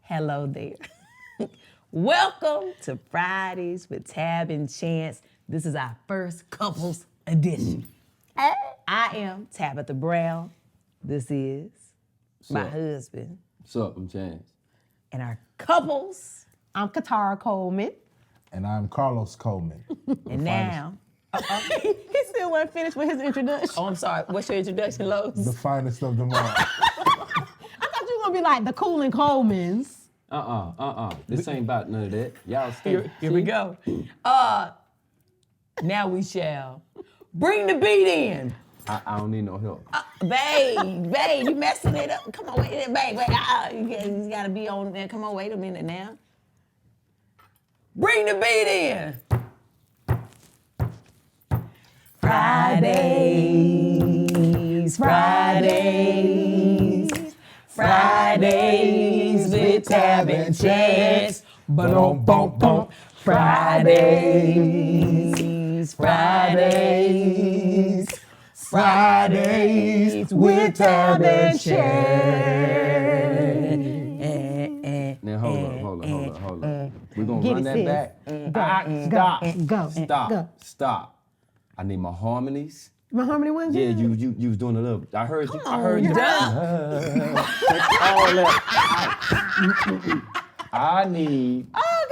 Hello there. Welcome to Fridays with Tab and Chance. This is our first couples edition. I am Tabitha Brown. This is my husband. What's up, I'm Chance. And our couples. I'm Catarah Coleman. And I'm Carlos Coleman. And now, He still wasn't finished with his introduction. oh, I'm sorry. What's your introduction, Lowe's? The finest of them all. I thought you were gonna be like the Coolin Colemans. This ain't about none of that. Y'all stay. Here we go. Now we shall bring the beat in. I don't need no help. Babe, you messing it up. Come on, wait, babe, you gotta be on there. Come on, wait a minute now. Bring the beat in. Fridays with Tab and Chance. Bum. Fridays with Tab and Chance. Now hold up. We're gonna Get run it, that sis. back. Go. Stop. I need my harmonies. My harmony ones? Yeah, you was doing a little. I heard you. You done? All that. I need. Oh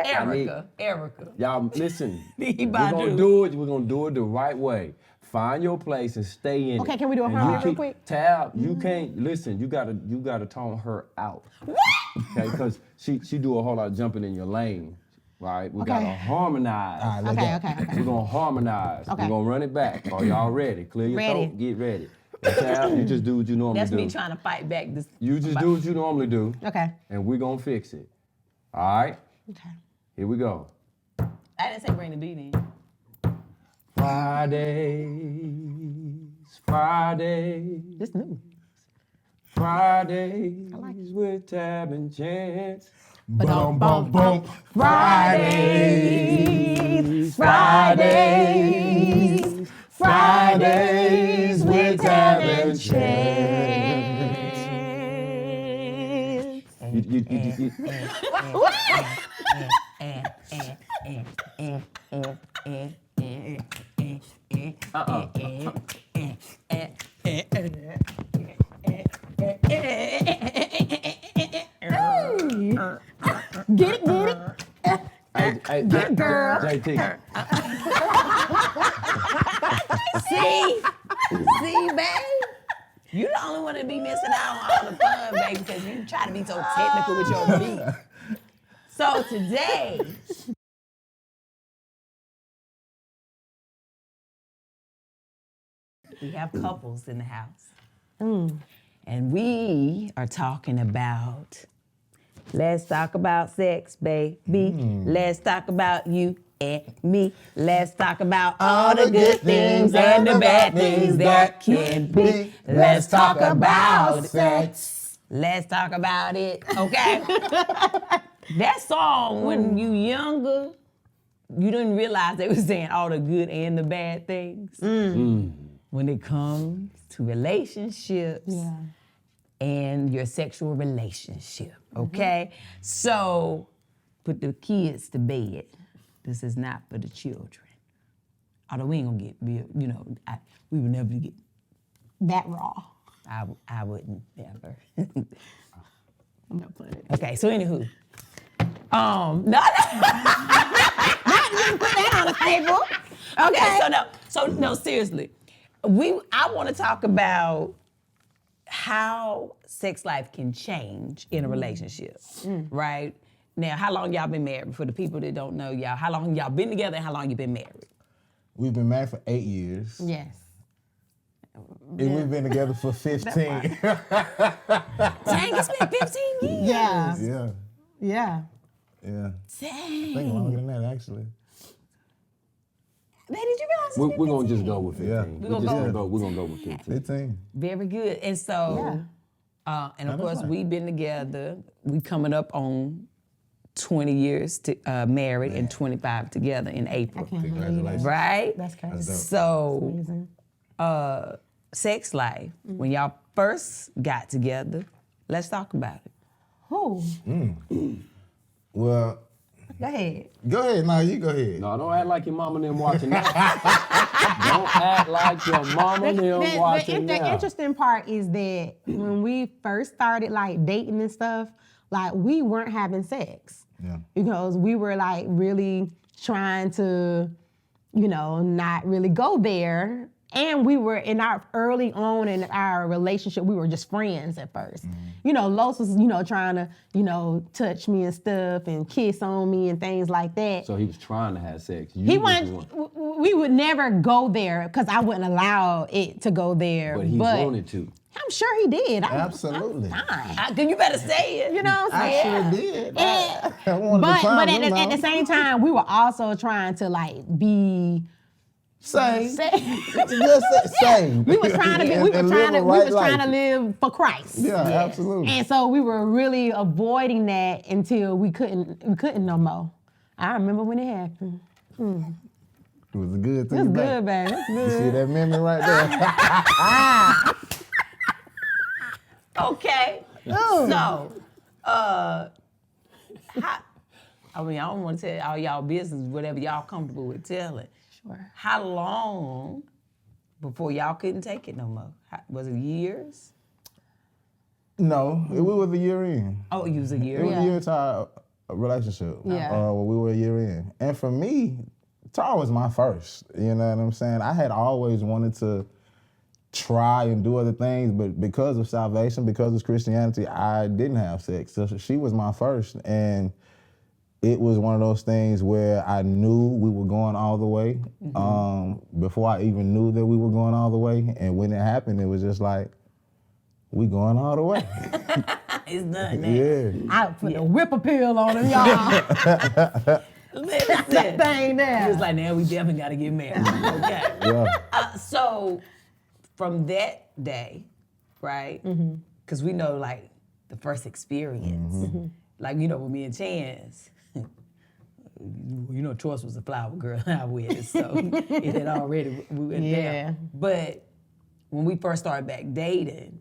God, Erica. Y'all listen. We're We're gonna do it. We're gonna do it the right way. Find your place and stay in it. Okay, can we do a And harmony you real quick? Tab, you can't listen. You gotta tone her out. Okay, because she do a whole lot of jumping in your lane. Right? We gotta harmonize. All right, let's Okay. We're gonna harmonize. Okay. We're gonna run it back. Are y'all ready? Clear your Ready. throat. Get ready. And Tab, you just do what you normally That's do. me trying to fight back this. You just do what you normally do. Okay. And we're gonna fix it. All right? Okay. Here we go. I didn't say bring the beat in. Fridays. This new. Fridays like it. with Tab and Chance. Bum. Fridays with Tab and Chance. Get it. Hey, girl. JT. See, babe? You the only one that be missing out on all the fun, baby, because you try to be so technical with your beat. So today, we have couples in the house. And we are talking about, let's talk about sex, baby. Let's talk about you and me. Let's talk about all the good things and the bad things that can be. Let's talk about sex. Let's talk about it, okay? That song, when you younger, you didn't realize they were saying all the good and the bad things. When it comes to relationships and your sexual relationship, okay? So put the kids to bed. This is not for the children. Although we ain't gonna get, we would never get. That raw. I wouldn't never. I'm not playing it. Okay, so anywho. No. Put that on the table. Okay, so no, seriously. I want to talk about how sex life can change in a relationship, right? Now, how long y'all been married? For the people that don't know y'all, how long y'all been together and how long you been married? We've been married for 8 years. Yes. And we've been together for 15. Dang, it's been 15 years. Yeah. Yeah. Yeah. I think longer than that, actually. Man, did you realize it's been We're gonna 15? just go with 15. Yeah. We're gonna go with 15. 15. Very good. And so, and of course, we've been together. We coming up on 20 years married and 25 together in April. Congratulations. Right? That's crazy. So, Amazing. sex life, when y'all first got together, let's talk about it. Who? Well, Go ahead. go ahead. No, you go ahead. No, don't act like your mama and them watching now. Don't act like your mama and them watching The now. interesting part is that when we first started like dating and stuff, like we weren't having sex. Yeah. Because we were like really trying to, not really go there. And we were early on in our relationship, we were just friends at first. Los was, trying to, touch me and stuff and kiss on me and things like that. So he was trying to have sex. We would never go there because I wouldn't allow it to go there. But he wanted to. I'm sure he did. Absolutely. Then you better say it. You know what I'm I saying? sure did. And- I wanted to but find at, them at the out. same time, we were also trying to like be Same. saved. Just same. We was trying to be, we And was live trying to, a we right was trying to life. live for Christ. Yeah, absolutely. And so we were really avoiding that until we couldn't no more. I remember when it happened. It was a good It thing. was good, baby. It was You see good. that memory right there? Okay. So, I don't want to tell all y'all business, whatever y'all comfortable with telling. Sure. How long before y'all couldn't take it no more? Was it years? No, we was a year in. Oh, it was a year. It was Yeah. a year into our relationship. Yeah. When we were a year in. And for me, Tara was my first. You know what I'm saying? I had always wanted to try and do other things, but because of salvation, because of Christianity, I didn't have sex. So she was my first. And it was one of those things where I knew we were going all the way before I even knew that we were going all the way. And when it happened, it was just like, we going all the way. It's done now. Yeah. I put a whip appeal on him, y'all. Listen. That thing He there. was like, now we definitely got to get married. Okay. Yeah. So from that day, right? Because we know like the first experience, like with me and Chance, Troy's was a flower girl in our wedding, so it had already we went Yeah. down. But when we first started back dating,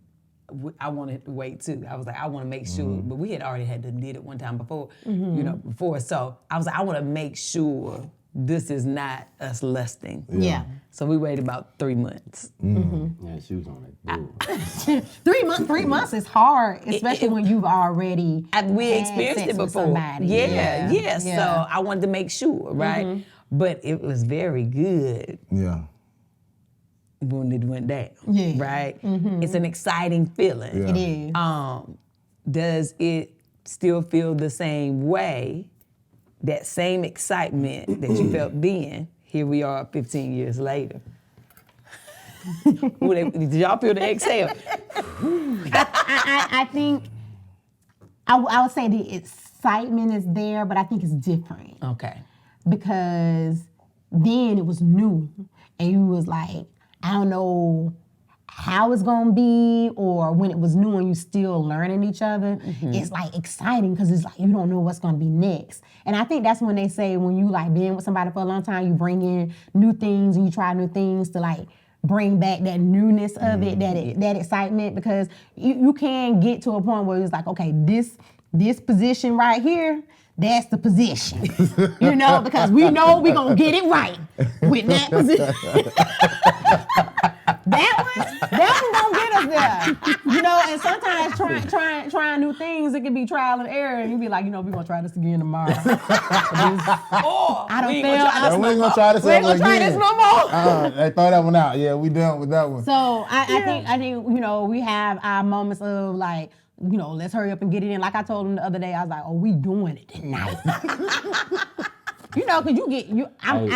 I wanted to wait too. I was like, I want to make sure, but we had already did it one time before, before. So I was like, I want to make sure this is not us lusting. Yeah. So we waited about 3 months. Yeah, she was on it. 3 months is hard, especially when you've already We had experienced sex it with before. somebody. Yeah. So I wanted to make sure, right? But it was very good Yeah. when it went down. Yeah. Right? It's an exciting feeling. Yeah. It is. Does it still feel the same way? That same excitement that you felt then, here we are 15 years later. Did y'all feel the exhale? I think I would say the excitement is there, but I think it's different. Okay. Because then it was new and you was like, I don't know how it's gonna be, or when it was new and you still learning each other, it's like exciting because it's like you don't know what's gonna be next. And I think that's when they say when you like being with somebody for a long time, you bring in new things and you try new things to like bring back that newness of it, that excitement, because you can get to a point where it's like, okay, this position right here, that's the position, because we know we're gonna get it right with that position. that one gonna get us there, and sometimes trying new things, it can be trial and error, and you be like, we're gonna try this again tomorrow. I don't feel. We ain't gonna try this We ain't gonna try this no more. They throw that one out. Yeah, we done with that one. So I think we have our moments of like, let's hurry up and get it in. Like I told him the other day, I was like, oh, we doing it tonight. Because I've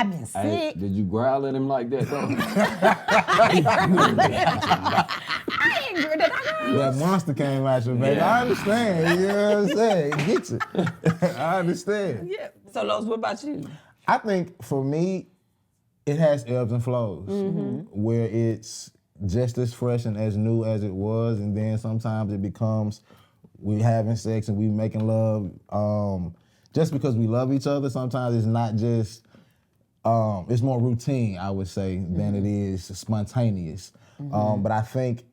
been sick. Did you growl at him like that though? I ain't good at that. That monster came at you, baby. I understand. You know what I'm saying? It gets you. I understand. Yeah. So, Los, what about you? I think for me, it has ebbs and flows where it's just as fresh and as new as it was, and then sometimes it becomes we having sex and we making love just because we love each other. Sometimes it's not just it's more routine, I would say, than it is spontaneous. But I think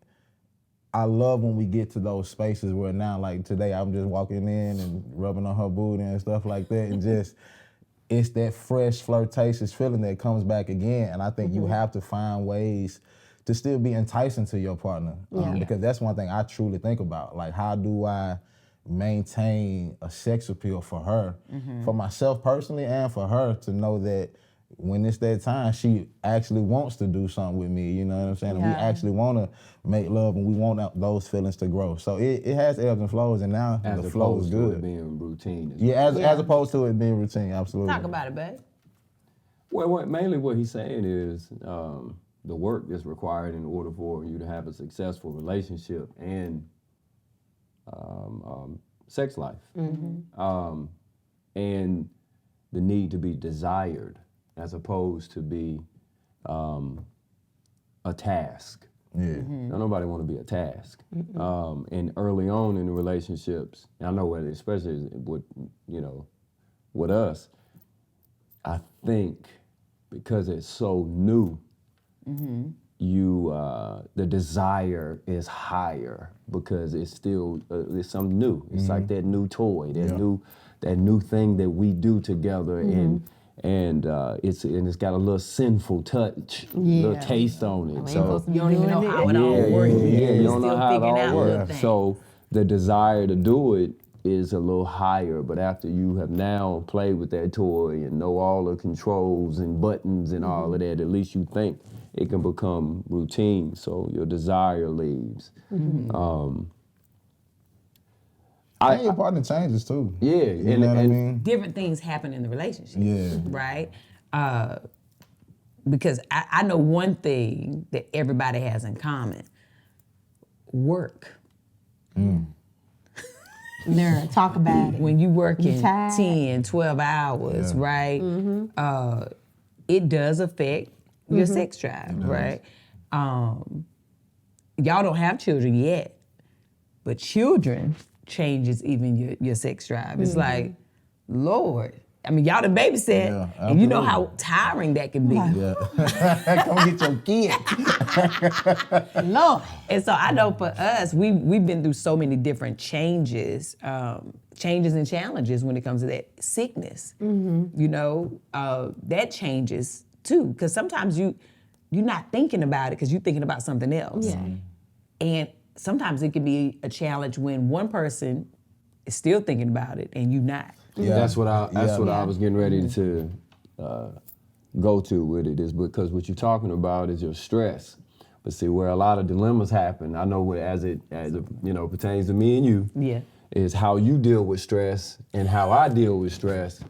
I love when we get to those spaces where now, like today, I'm just walking in and rubbing on her booty and stuff like that, and just it's that fresh, flirtatious feeling that comes back again. And I think you have to find ways to still be enticing to your partner, because that's one thing I truly think about. Like, how do I maintain a sex appeal for her, for myself personally, and for her to know that when it's that time, she actually wants to do something with me, you know what I'm saying? And we actually want to make love, and we want those feelings to grow. So it has ebbs and flows, and now the flow is good. As opposed to it being routine. As opposed to it being routine, absolutely. Talk about it, babe. Well, mainly what he's saying is the work that's required in order for you to have a successful relationship and sex life. And the need to be desired as opposed to be a task. Now, nobody want to be a task. And early on in the relationships, and I know whether, especially with us, I think because it's so new, the desire is higher because it's still it's something new. It's like that new toy, that new thing that we do together, and it's got a little sinful touch, a little taste on it. So You don't even know how it all works. you don't know how it all out works. So the desire to do it is a little higher, but after you have now played with that toy and know all the controls and buttons and all of that, at least you think it can become routine. So your desire leaves. And your partner changes too. Yeah, You know what I mean? Different things happen in the relationship. Yeah. Right? Because I know one thing that everybody has in common. Work. Nerd, talk about it. When you working tired? 10, 12 hours, right? It does affect your sex drive, right? Y'all don't have children yet, but children changes even your sex drive. It's like, Lord, I mean, y'all done babysat, and you know how tiring that can be. Come get your kid. Lord. And so I know for us, we've been through so many different changes and challenges when it comes to that sickness. You know, that changes too, because sometimes you're not thinking about it because you're thinking about something else. And sometimes it can be a challenge when one person is still thinking about it and you not. That's what I was getting ready to go to with it, is because what you're talking about is your stress. But see, where a lot of dilemmas happen, I know as it pertains to me and you, is how you deal with stress and how I deal with stress.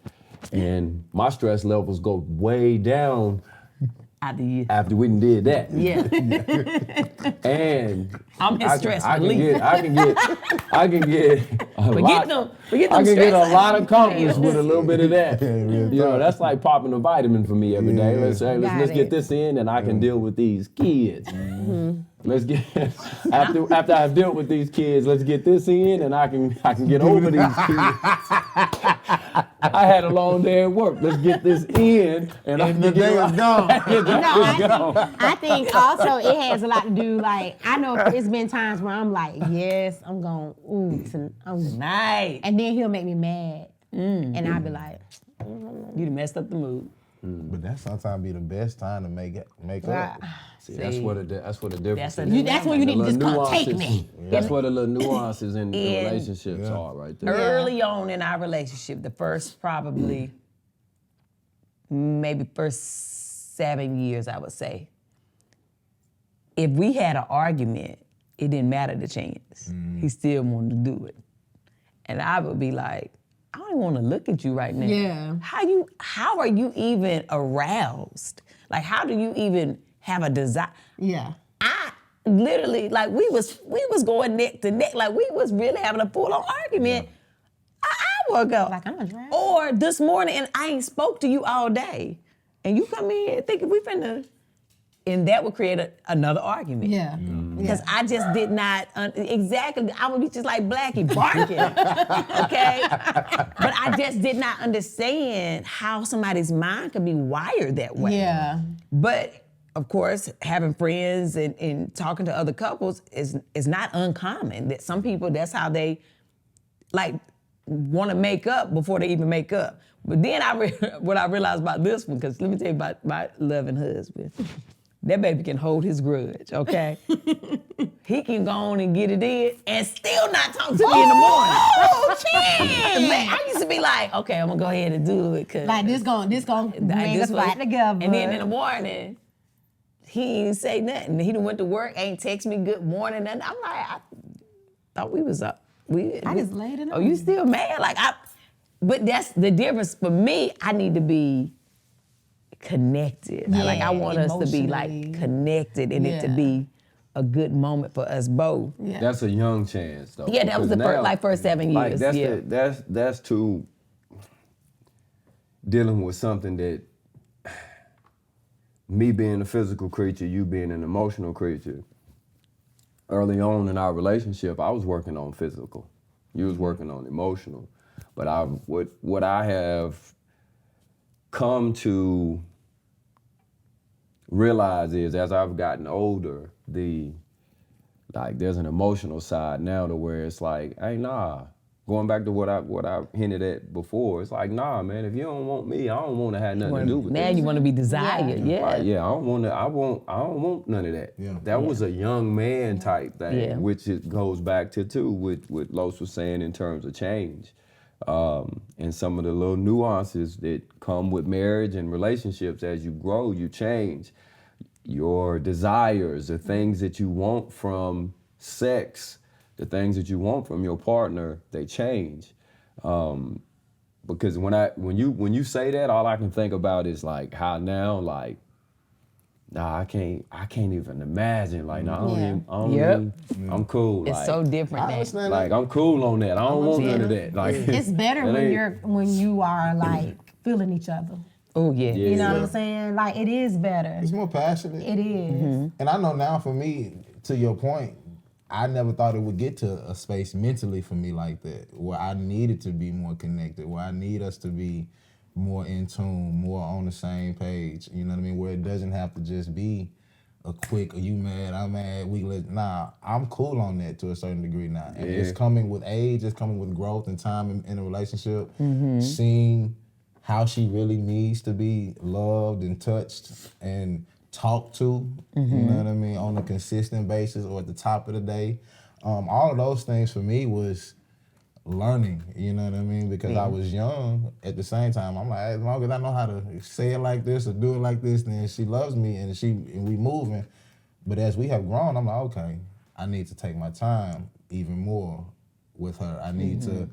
And my stress levels go way down after we done did that. And I'm his stress I relief. I can get a Forget lot accomplished with a little bit of that. That's like popping a vitamin for me every day. Let's get this in, and I can deal with these kids. Let's get after I've dealt with these kids, let's get this in, and I can get over these kids. I had a long day at work. Let's get this in, and The day is gone. I think also it has a lot to do, like, I know it's been times where I'm like, yes, I'm going, Tonight. and then he'll make me mad. And I'll be like, You done messed up the mood. But that sometimes be the best time to make up. See, that's what the difference That's is. that's when you need to just come take me. That's where the little nuances in relationships are right there. Early on in our relationship, the first probably, maybe first 7 years, I would say, if we had an argument, it didn't matter the chance. He still wanted to do it. And I would be like, I don't even want to look at you right now. Yeah. How are you even aroused? Like, how do you even have a desire? Yeah. I literally, like, we was going neck to neck, like we was really having a full-on argument an hour ago. Like, I'm a drag. Or this morning, and I ain't spoke to you all day. And you come in thinking we finna, and that would create another argument. Yeah. Because I just did not, exactly, I would be just like Blackie barking, okay? But I just did not understand how somebody's mind could be wired that way. Yeah. But of course, having friends and talking to other couples is not uncommon. That some people, that's how they like want to make up before they even make up. But then what I realized about this one, because let me tell you about my loving husband. That baby can hold his grudge, okay? He can go on and get it in and still not talk to me in the morning. Oh, shit! Man, I used to be like, okay, I'm gonna go ahead and do it. Cause Like this gonna bring us back together. And then in the morning, he ain't say nothing. He done went to work, ain't text me good morning, nothing. I'm like, I thought we was up. I just laid it Oh, on you still mad? But that's the difference. For me, I need to be connected. Yeah, I want us to be like emotionally. connected and it to Yeah. be a good moment for us both. Yeah. That's a young chance, though. Yeah, that was the because first 7 years. Like that's too dealing with something that me being a physical creature, you being an emotional creature. Early on in our relationship, I was working on physical. You was working on emotional. But what I have come to realize is, as I've gotten older, there's an emotional side now to where it's like, hey, nah. Going back to what I hinted at before, it's like, nah, man. If you don't want me, I don't want to have nothing to do with Now this. you want to be desired, yeah. Like, I don't want none of that. Yeah. That was a young man type thing, Yeah. which it goes back to too with what Los was saying in terms of change. And some of the little nuances that come with marriage and relationships. As you grow, you change. Your desires, the things that you want from sex, the things that you want from your partner, they change. Because when you say that, all I can think about is like how now, like, nah, I can't even imagine. Like, nah, I'm cool. It's like, so different I now. understand like, I'm cool on that. I don't want none of that. Like, It's better that when ain't- you are like feeling each other. Oh, yeah. You know Yeah. what I'm saying? Like it is better. It's more passionate. It is. And I know now for me, to your point, I never thought it would get to a space mentally for me like that, where I needed to be more connected, where I need us to be more in tune, more on the same page. You know what I mean? Where it doesn't have to just be a quick, are you mad, I'm mad, nah, I'm cool on that to a certain degree now. And it's coming with age, it's coming with growth and time in a relationship, seeing how she really needs to be loved and touched and talked to, you know what I mean, on a consistent basis or at the top of the day. All of those things for me was learning, you know what I mean? Because I was young at the same time. I'm like, as long as I know how to say it like this or do it like this, then she loves me and we moving. But as we have grown, I'm like, okay, I need to take my time even more with her. I need to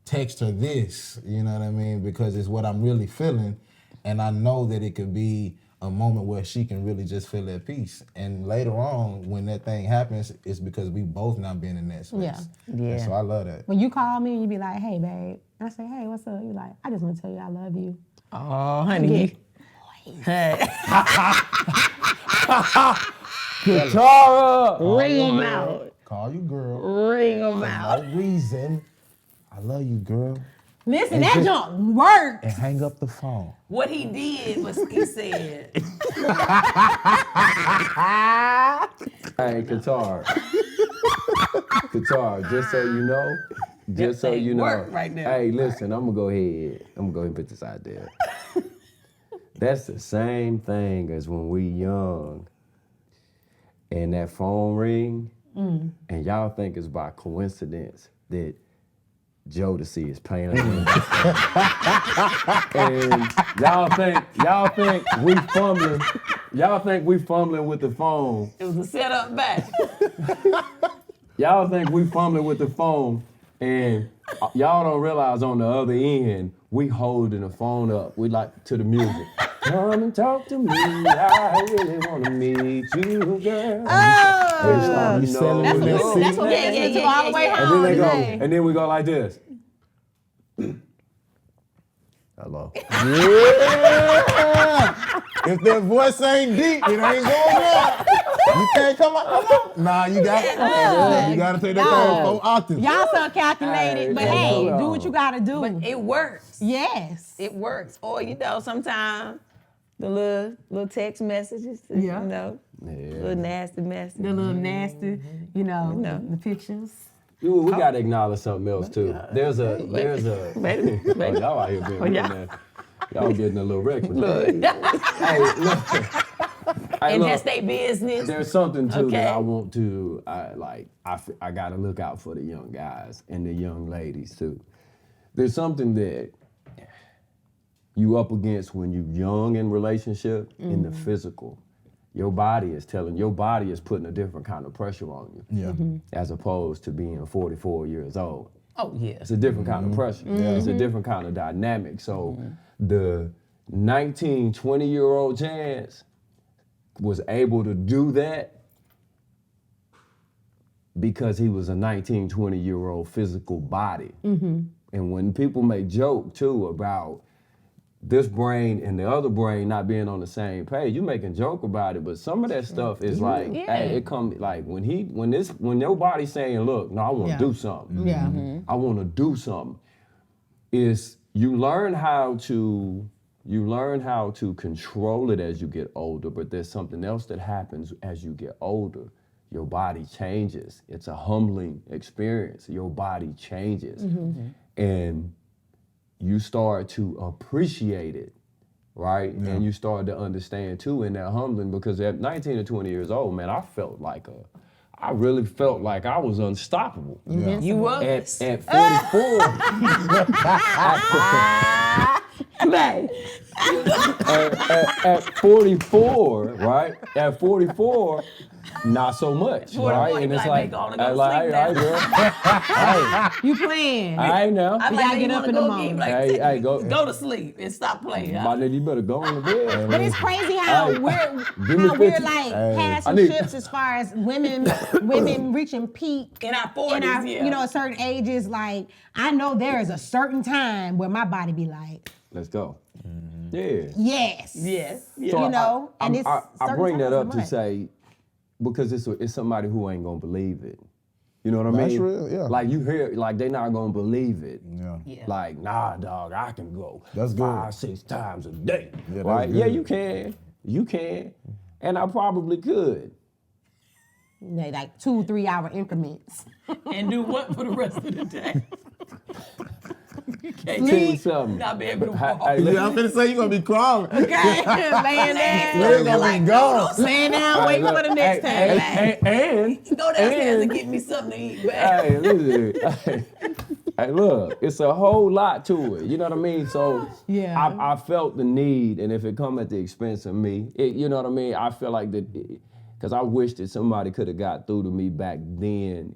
text her this, you know what I mean? Because it's what I'm really feeling. And I know that it could be a moment where she can really just feel at peace. And later on, when that thing happens, it's because we both not been in that space. Yeah. And so I love that. When you call me and you be like, hey, babe. And I say, hey, what's up? You like, I just want to tell you I love you. Oh, honey. Hey. Catarah! Ring them out. Call you girl. Ring them For out. no reason. I love you, girl. Listen, that junk worked. And hang up the phone. What he did was he said, Hey, Catarah. Catarah, just so you know, just so thing you know. work right now. Hey, listen, I'm gonna go ahead and put this out there. That's the same thing as when we young and that phone ring, and y'all think it's by coincidence that Jodeci is playing on the and y'all think we fumbling with the phone. it was a setup back. Y'all think we fumbling with the phone, and y'all don't realize on the other end, we holding the phone up. We like to the music. Come and talk to me. I really want to meet you, girl. Oh, You selling that's with that what seat? we listened to all the way And then home they go, today. and then we go like this. Hello. If that voice ain't deep, it ain't going there. You can't come out. Nah, you got you got to take that thing 4 octaves. Y'all so calculated, but hey, Hey, do what you gotta do. But it works. Yes. It works. Or, sometimes The little text messages, Yeah. you know, little nasty messages. The little nasty, you know, the pictures. We gotta acknowledge something else too. There's a Wait a minute. Oh, y'all out here being real y'all. nasty. Y'all getting a little reckless. Look. Hey, look. Hey, And look, that's their business. there's something too Okay. that I want to. I gotta look out for the young guys and the young ladies too. There's something that you up against when you young in relationship in the physical. Your body is putting a different kind of pressure on you. Yeah. As opposed to being 44 years old. Oh, yeah. It's a different kind of pressure. It's a different kind of dynamic. So the 19, 20-year-old Chance was able to do that because he was a 19, 20-year-old physical body. And when people make joke too about this brain and the other brain not being on the same page, you making joke about it, but some of that stuff is like, hey, it comes like when your body's saying, look, no, I want to do something. Yeah. I want to do something. Is you learn how to control it as you get older, but there's something else that happens as you get older. Your body changes. It's a humbling experience. Your body changes. And you start to appreciate it, right? Yeah. And you start to understand too in that humbling, because at 19 or 20 years old, man, I really felt like I was unstoppable. Yeah. You was. At 44, at 44, right? At 44, not so much, 44, right? And it's like, go to hey, sleep now. girl. You playing. All right now. I'm You gotta like, get you up wanna in the go morning. get, like, Hey, go. go to sleep and stop playing. My nigga, you better go in the bed. But it's crazy how Hey, we're give me 50. like I passing need- ships as far as women reaching peak In our 40s, yeah. you know, at certain ages. Like I know there is a certain time where my body be like, Let's go. Yeah. yes, Yes. So you know, I and it's I bring that up to say. say, because it's somebody who ain't gonna believe it. You know what I That's mean? real, yeah. Like you hear, like they not gonna believe it. Yeah. Yeah. Like, nah, dog, I can go That's good. 5-6 times a day. Yeah, that's right? good. Yeah, you can. And I probably could. They like 2-3 hour increments. And do what for the rest of the day? You can't Tell you something. not be able to Hey, walk. hey, Yeah, I'm finna say you gonna be crawling. Okay, laying You're down, gonna be gone. laying down, waiting for the next time. And Go downstairs and get me something to eat, man. hey, listen. Hey, look, it's a whole lot to it. You know what I mean? So Yeah. I felt the need, and if it come at the expense of me, you know what I mean? I feel like that, because I wish that somebody could have got through to me back then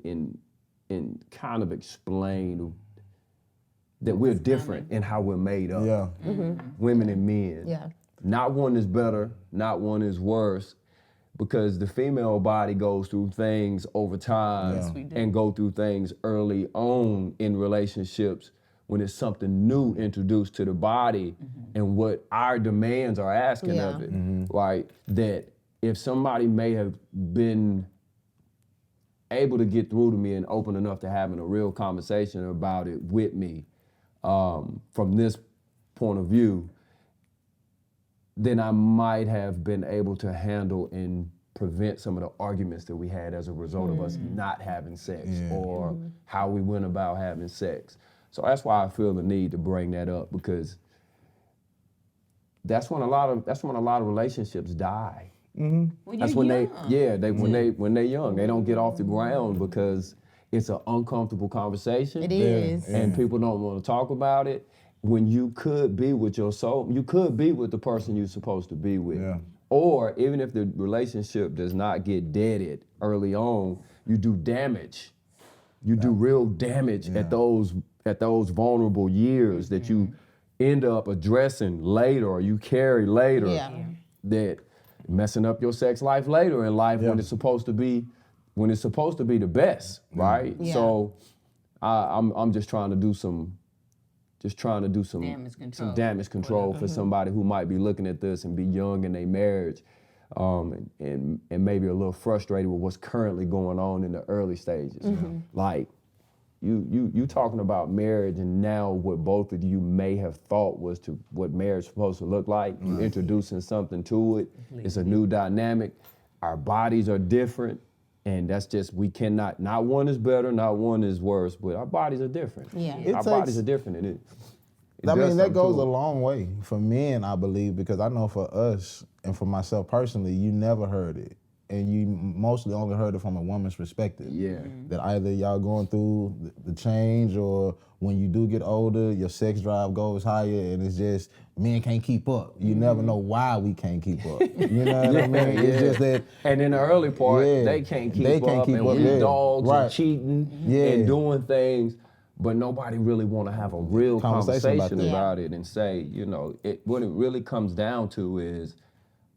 and kind of explained that we're different in how we're made up. Yeah. Women and men. Yeah. Not one is better, not one is worse, because the female body goes through things over time Yes, we do. and go through things early on in relationships when it's something new introduced to the body and what our demands are asking of it, right? That if somebody may have been able to get through to me and open enough to having a real conversation about it with me from this point of view, then I might have been able to handle and prevent some of the arguments that we had as a result of us not having sex or how we went about having sex. So that's why I feel the need to bring that up, because that's when a lot of relationships die. That's when when they're young, they don't get off the ground because it's an uncomfortable conversation. It is. And people don't want to talk about it. When you could be with your soul, you could be with the person you're supposed to be with. Yeah. Or even if the relationship does not get deaded early on, you do damage. You do real damage at those vulnerable years that you end up addressing later or you carry later. Yeah. That messing up your sex life later in life when it's supposed to be the best, right? Yeah. So I'm just trying to do some damage control for somebody who might be looking at this and be young in their marriage, and maybe a little frustrated with what's currently going on in the early stages. Like, you talking about marriage, and now what both of you may have thought was to what marriage is supposed to look like. You introducing something to it. It's a new dynamic. Our bodies are different, and that's just, we cannot. Not one is better, not one is worse, but our bodies are different. Yeah. Our bodies are different, and it I mean, does that something goes to a it. long way for men, I believe, because I know for us and for myself personally, you never heard it. And you mostly only heard it from a woman's perspective. Yeah. That either y'all going through the change, or when you do get older, your sex drive goes higher, and it's just, men can't keep up. You never know why we can't keep up. You know what I mean? It's just that. And in the early part, they can't keep up, and we dogs and cheating and doing things, but nobody really want to have a real conversation about it and say, you know, what it really comes down to is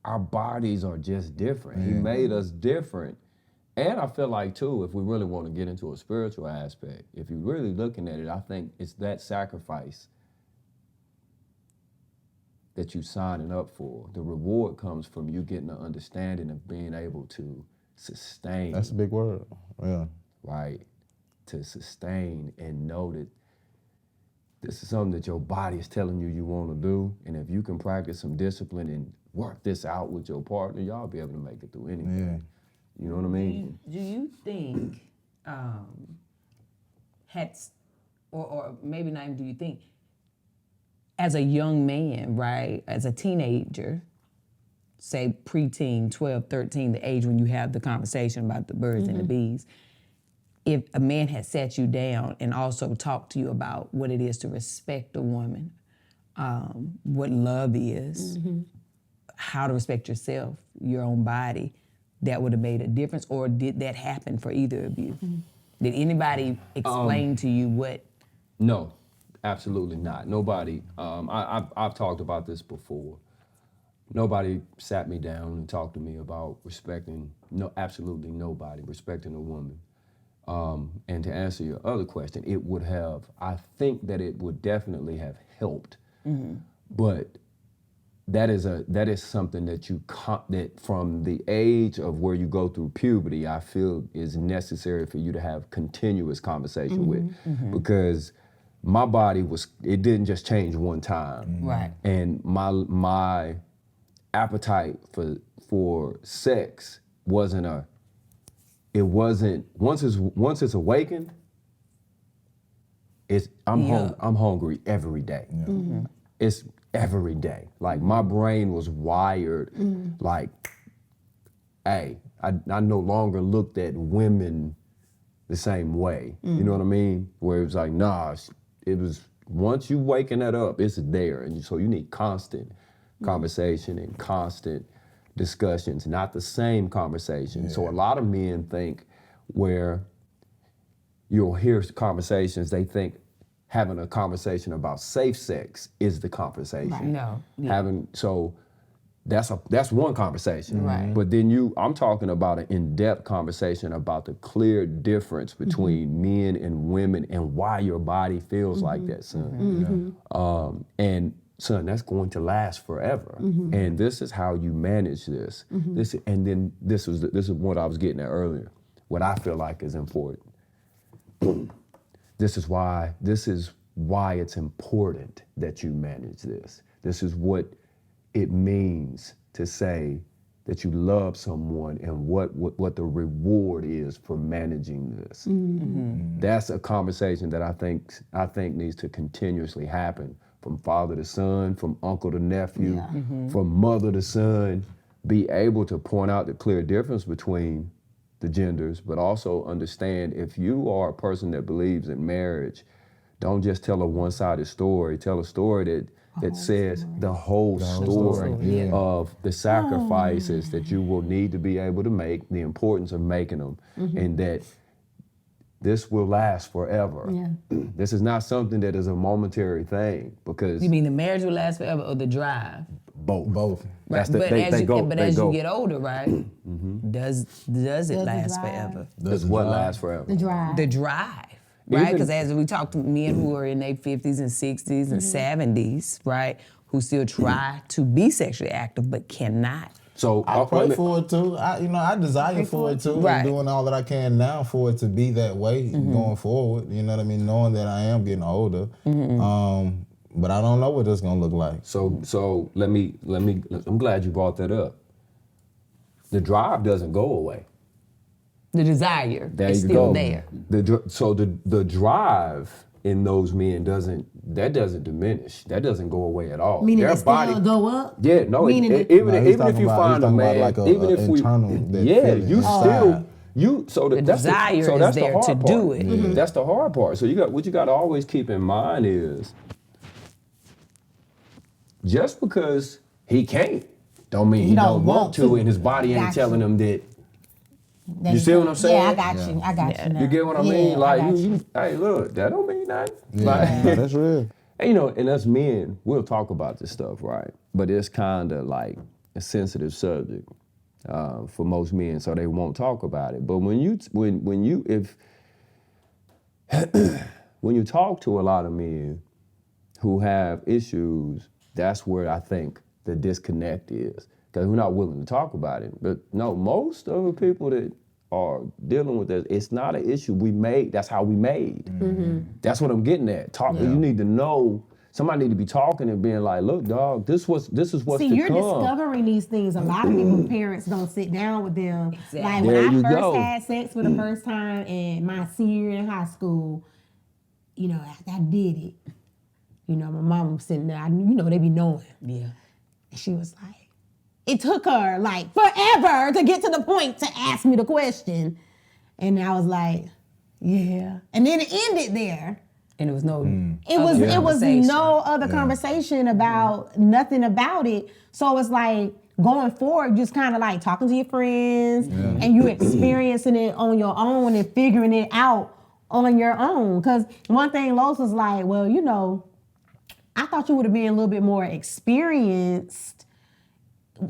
our bodies are just different. He made us different. And I feel like, too, if we really want to get into a spiritual aspect, if you're really looking at it, I think it's that sacrifice that you signing up for. The reward comes from you getting an understanding of being able to sustain. That's a big word, yeah. Right? To sustain and know that this is something that your body is telling you want to do. And if you can practice some discipline and work this out with your partner, y'all be able to make it through anything. You know what I mean? Do you think, or maybe not even do you think, as a young man, right, as a teenager, say preteen, 12, 13, the age when you have the conversation about the birds and the bees, if a man had sat you down and also talked to you about what it is to respect a woman, what love is, how to respect yourself, your own body, that would have made a difference? Or did that happen for either of you? Did anybody explain to you what? No, absolutely not. Nobody, I've talked about this before. Nobody sat me down and talked to me about respecting, absolutely nobody, respecting a woman. And to answer your other question, it would have, I think that it would definitely have helped. But that is something that that from the age of where you go through puberty, I feel is necessary for you to have continuous conversation with, because my body it didn't just change one time. Right. And my appetite for sex wasn't once it's awakened, I'm hungry every day. It's every day. Like, my brain was wired like, hey, I no longer looked at women the same way. You know what I mean? Where it was like, nah, it was, once you waking that up, it's there. And so you need constant conversation and constant discussions, not the same conversation. So a lot of men think, where you'll hear conversations, they think having a conversation about safe sex is the conversation. Right. No. Yeah. So that's one conversation. Right. But then I'm talking about an in-depth conversation about the clear difference between men and women and why your body feels like that, son. And son, that's going to last forever. And this is how you manage this. This is what I was getting at earlier. What I feel like is important. This is why it's important that you manage this. This is what it means to say that you love someone, and what the reward is for managing this. That's a conversation that I think needs to continuously happen, from father to son, from uncle to nephew, from mother to son. Be able to point out the clear difference between the genders, but also understand, if you are a person that believes in marriage, don't just tell a one-sided story. Tell a story that says the whole story of the sacrifices that you will need to be able to make, the importance of making them, and that this will last forever. This is not something that is a momentary thing, because— You mean the marriage will last forever, or the drive? Both. Right. But as you get older, right? Does it last forever? Does what last forever? The drive. The drive, right? Because as we talk to men who are in their 50s and 60s and 70s, right, who still try to be sexually active but cannot. So I pray for it too. I desire for it too. Right. I'm doing all that I can now for it to be that way going forward. You know what I mean? Knowing that I am getting older. But I don't know what it's gonna look like. So let me. I'm glad you brought that up. The drive doesn't go away. The desire There is you still go. there. The drive in those men doesn't diminish. That doesn't go away at all. Meaning Their it still body go up? Yeah, no. Meaning Even he's if you talking find a about man, like even if we internal, that yeah, feeling you inside. still so The that's desire so is that's there the hard to part. do it. That's the hard part. So what you got to always keep in mind is just because he can't, don't mean he don't want to, and his body ain't Got telling you. him that. You see what I'm saying? Yeah, I got you. I got you now. You get what I Yeah, mean? I Like got you, hey, look, that don't mean nothing. Yeah, Like, no, that's real. and, and us men, we'll talk about this stuff, right? But it's kind of like a sensitive subject for most men, so they won't talk about it. But when you talk to a lot of men who have issues, that's where I think the disconnect is, because we're not willing to talk about it. But no, most of the people that are dealing with this, it's not an issue we made. That's how we made. That's what I'm getting at. You need to know. Somebody need to be talking and being like, look, dog, this is what's See, to you're come. discovering these things. A lot of people's parents don't sit down with them. Exactly. Like There when you I first go. had sex for the first time in my senior year in high school, after I did it, my mom was sitting there, they be knowing. Yeah. And she was like, it took her like forever to get to the point to ask me the question. And I was like, yeah. And then it ended there. And it was no. It was conversation. no other conversation about nothing about it. So it's like going forward, just kind of like talking to your friends and you experiencing it on your own and figuring it out on your own. Because one thing Los was like, well, I thought you would have been a little bit more experienced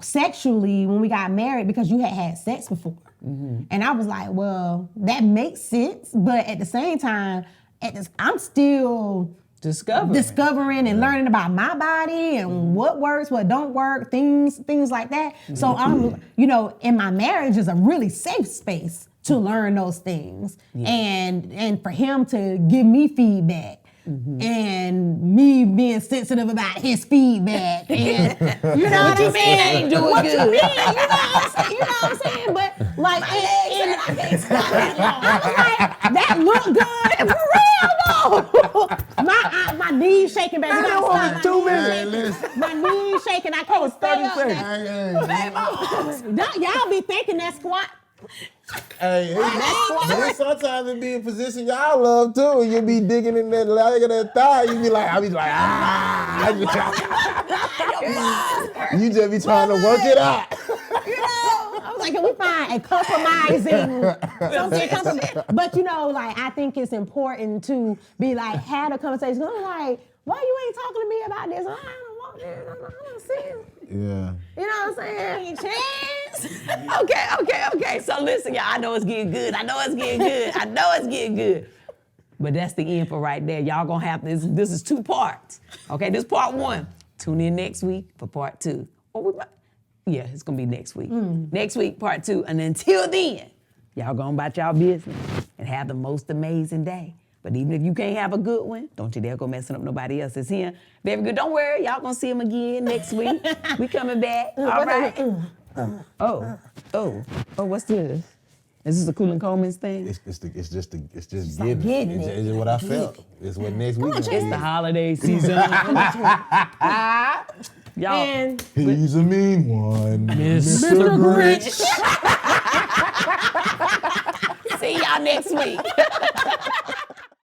sexually when we got married because you had sex before. And I was like, well, that makes sense. But at the same time, I'm still discovering and learning about my body and what works, what don't work, things like that. So I'm, in my marriage is a really safe space to learn those things. And for him to give me feedback. And me being sensitive about his feedback, and you know what I mean? Ain't doing What good. you mean? You know what I'm saying? But like, I can't stop that long. I was like, that look good for real though. My knees shaking, baby. You gotta stop. 2 minutes. My knees shaking. I can't stay up there. Hey, Y'all be thinking that squat. but sometimes it be a position y'all love too, and you be digging in that leg of that thigh. You be like, you just be trying to work it out. I was like, can we find a compromising something? But I think it's important to be like, have a conversation. I'm like, why you ain't talking to me about this? I don't want this. I don't see it. Yeah. You know what I'm saying? Chance. Okay. So listen, y'all, I know it's getting good. But that's the end for right there. Y'all gonna have this. This is 2 parts. Okay, this part 1. Tune in next week for part 2. It's gonna be next week. Next week, part 2. And until then, y'all go about y'all business and have the most amazing day. But even if you can't have a good one, don't you dare go messing up nobody else's here. Very good. Don't worry, y'all gonna see him again next week. We coming back. All right. What's this? Is this a Coolin Coleman's thing? It's just like getting it. It's what I felt. It's what next week. It's the holiday season. Y'all. And he's a mean one, Mr. Grinch. See y'all next week.